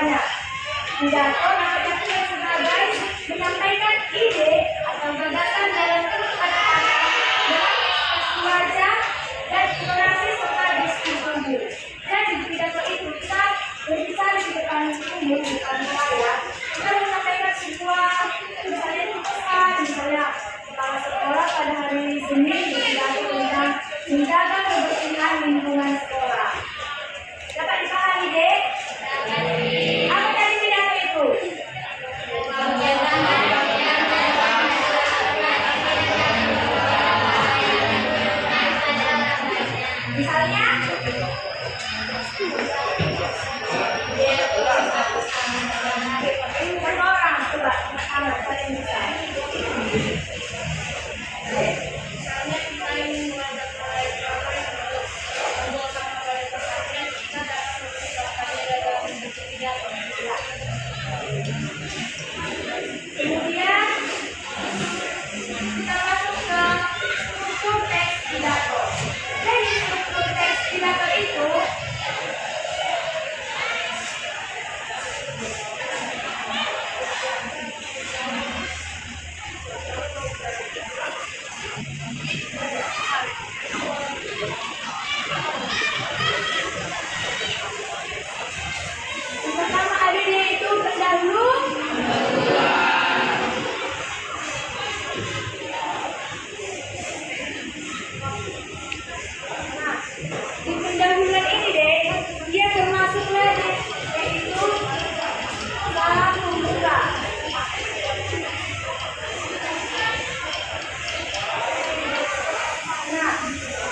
siswanya. Pidato artinya sebagai menyampaikan ide atau gagasan dalam bentuk kata-kata dengan ekspresi wajah dan intonasi serta diskusi. Jadi pidato itu kita berbicara di depan umum, bukan saya. Kita menyampaikan sebuah misalnya pesan, misalnya kepala sekolah pada hari Senin pidato tentang menjaga kebersihan lingkungan sekolah. Dapat dipahami, Dek? Apa tadi pidato itu? Misalnya orang coba anak kalian bisa. Misalnya kita ingin mengajak mereka berbuat sama mereka saja, kita dapat mempersiapkannya dalam bentuk pidato. Kemudian kita masuk ke struktur teks pidato. Jadi struktur teks pidato itu yang pertama ada yaitu pendahulu. Nah, di pendahuluan ini deh, dia termasuk lagi yaitu salam membuka. Nah,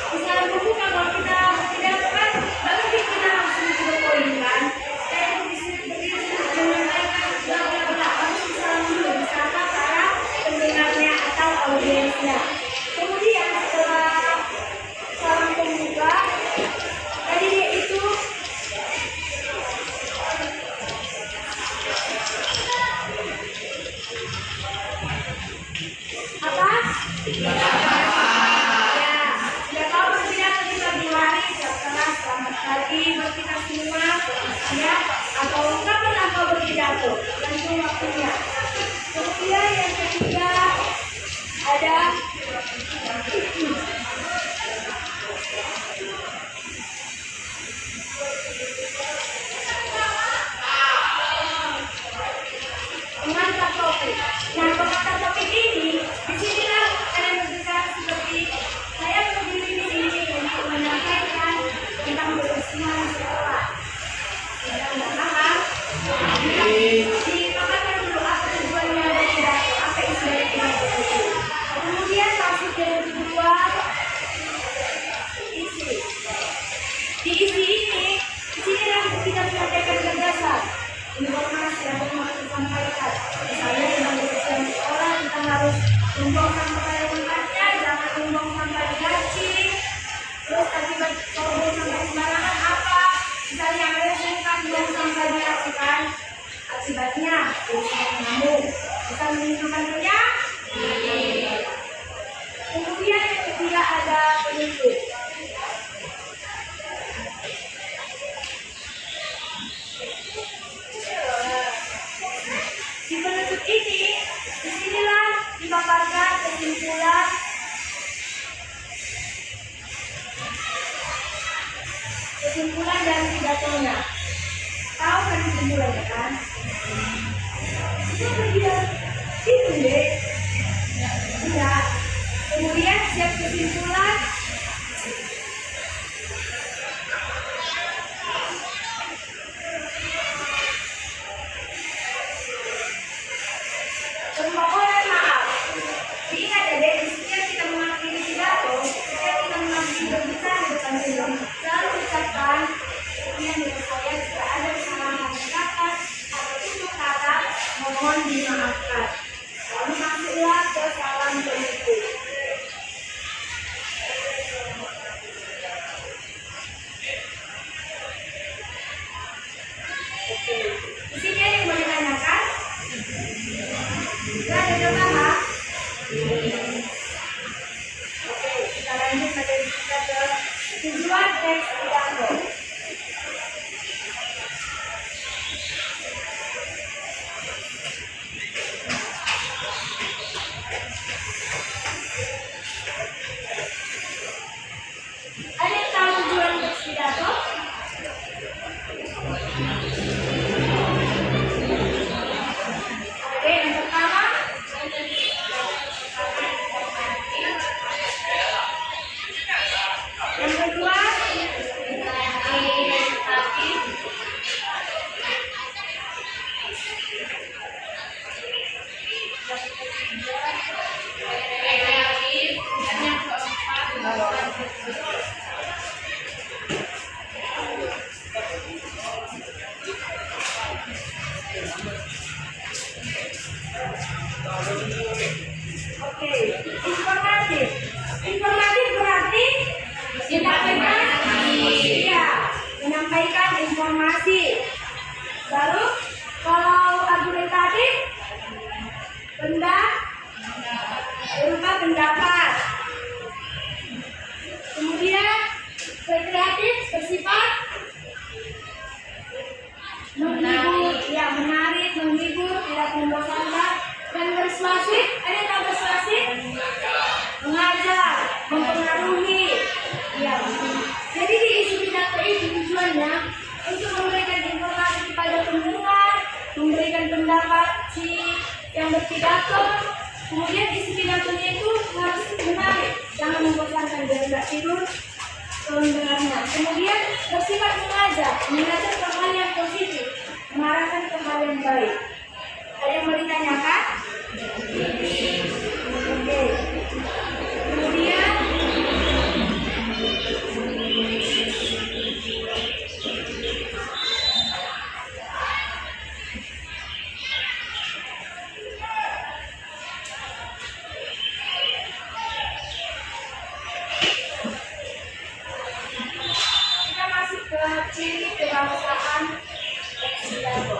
di salam membuka kalau kita tidak kan, baru kita langsung ke poin kan. Saya berdiri menyampaikan bla bla bla. Harus salam dulu bersama para pendengarnya atau audiensnya. Kemudian setelah salam pembuka, tadi dia itu apa? Ya, sudah tahu berpidato di pagi hari, setelah selamat pagi buat kita semua, ya, atau kapan engkau berpidato, langsung waktunya. Kemudian yang ketiga ada mengangkat topik. Nah, mengangkat topik ini, disinilah kalian berbicara seperti saya berdiri di sini untuk menyampaikan tentang kebersihan sekolah. Tidak paham? Dipaparkan dulu apa tujuannya dari pidato, apa isi dari pidato itu. Kemudian masuk yang kedua, isi. Di isi ini, disinilah kita menyampaikan gagasan. Informasi yang mau kita sampaikan. Misalnya tentang kebersihan sekolah, kita harus membuang sampah pada tempatnya, jangan membuang sampah di laci. Terus akibat kalau buang sampah sembarangan apa? Misalnya ada sungkan buang sampah di laci kan, akibatnya bisa nyamuk, bisa menimbulkan penyakit. Kemudian yang ketiga ada penutup. Di penutup ini, disinilah dipaparkan kesimpulan dari pidatonya. Tahu kan kesimpulannya kan? Itu dia, itu deh. Enggak. Kemudian siap kesimpulan. Permohonan maaf. Diingat ya deh, setiap kita mengakhiri pidato, setiap kita mengakhiri berbicara di depan umum, selalu ucapkan sekian dari saya jika ada kesalahan kata atau tutur kata, mohon dimaafkan. Lalu masuklah ke salam penutup. Oke, di sini ada yang mau ditanyakan? Tidak ada jawaban? Oke, kita lanjut materi kita ke tujuan teks pidato. Oke, informatif. Informatif berarti menyampaikan, iya, menyampaikan informasi. Lalu kalau argumentatif, berupa pendapat. Kemudian rekreatif bersifat menghibur, ya menarik, menghibur, tidak membosankan. Dan persuasif, ada yang persuasif? Mengajar, mempengaruhi. Ya. Jadi di isi pidato itu tujuannya untuk memberikan informasi kepada pendengar, memberikan pendapat si yang berpidato. Kemudian isi pidatonya itu harus menarik, jangan membosankan biar tidak tidur pendengarnya. Kemudian bersifat mengajar ke hal yang positif, mengarahkan ke hal yang baik. Ada yang mau ditanyakan? Oke. Kemudian kita masuk ke ciri kebangsaan pidato.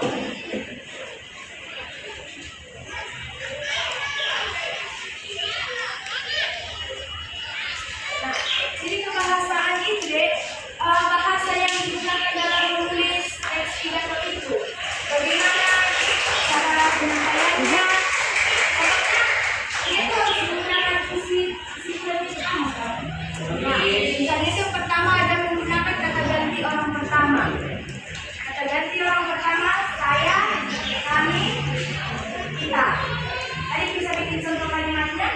Jadi kebahasaan itu bahasa yang digunakan dalam menulis teks pidato itu. Bagaimana cara penyampaiannya? Apakah dia itu harus menggunakan isi pernyataan? Nah, misalnya itu pertama ada menggunakan kata ganti orang pertama. Kata ganti orang pertama saya, kami, kita. Adik bisa bikin contoh kalimatnya?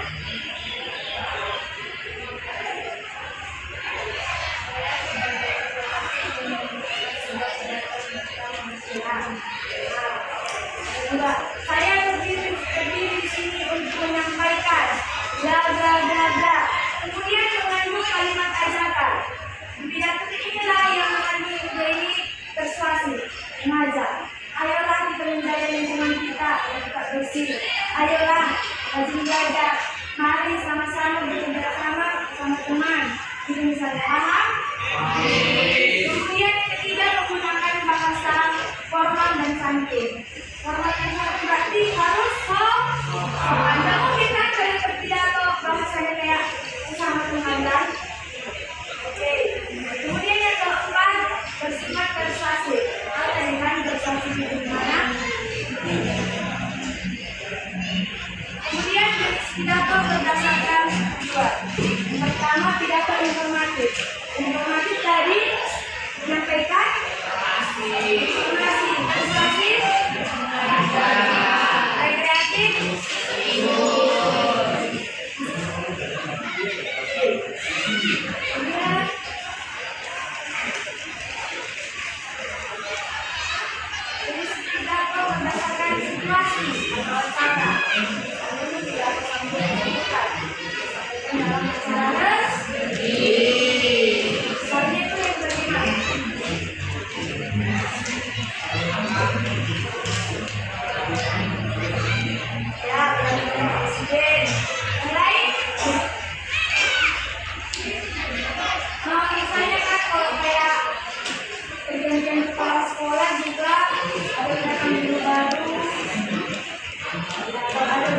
Enggak, saya berdiri di sini untuk menyampaikan bla bla bla bla. Kemudian mengandung kalimat ajakan. Di pidato inilah yang mengandung ide ini persuasi, mengajar. Ayolah kita menjaga lingkungan kita yang tetap bersih. Ayolah rajin belajar. Mari sama-sama bekerja sama bersama teman. Kita bisa paham. Kemudian yang ketiga menggunakan bahasa formal dan santun. Formal dan santun berarti harus sopan. Tidak mungkin kan dari berpidato bahasanya kayak sama teman kan? Oke. Kemudian yang keempat bersifat persuasif. Apa yang kan persuasif itu gimana? Kemudian pidato berdasarkan dua. Pertama pidato informatif. Informatif tadi menyampaikan informasi, persuasif, rekreatif, kemudian pidato berdasarkan situasi atau acara. Misalnya pidato sambutan pembukaan, dalam acara resmi. Soalnya itu yang bagaimana? Ya, pelantikan presiden. Yang lain? Misalnya kan kalau kayak pergantian kepala sekolah juga ada gerakan guru baru, atau ada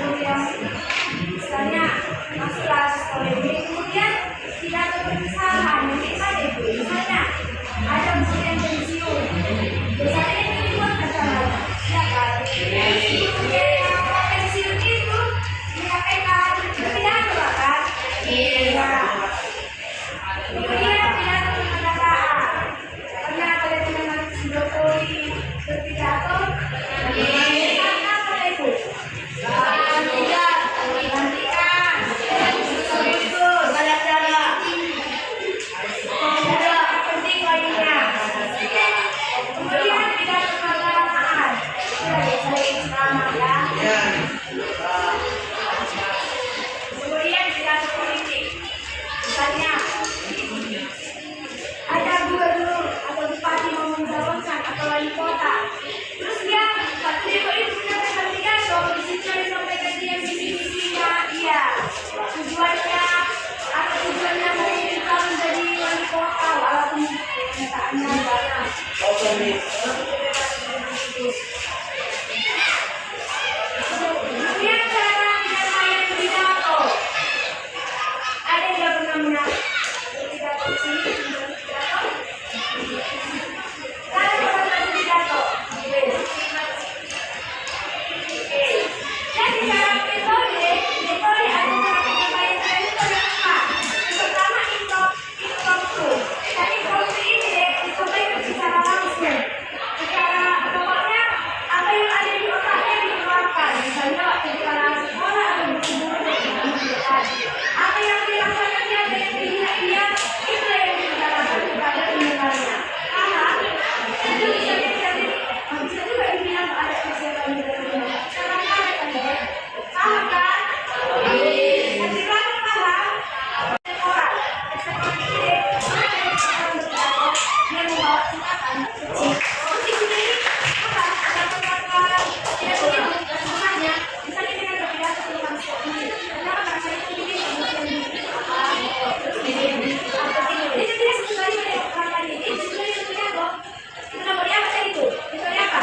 Paham kan? Yang di belakang paham? Orang. Seperti ini. Dia membawa singkatan kecil. Kunci sendiri apa? Ada pendapat tidak begitu semuanya. Misalnya dengan berpidato tentang seperti ini. Kenapa karena saya itu bikin kemudian itu tidak sesuai dengan orang tadi. Itu sesuai dengan pidato. Itu nomor apa tadi itu? Itu apa?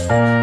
Welcome.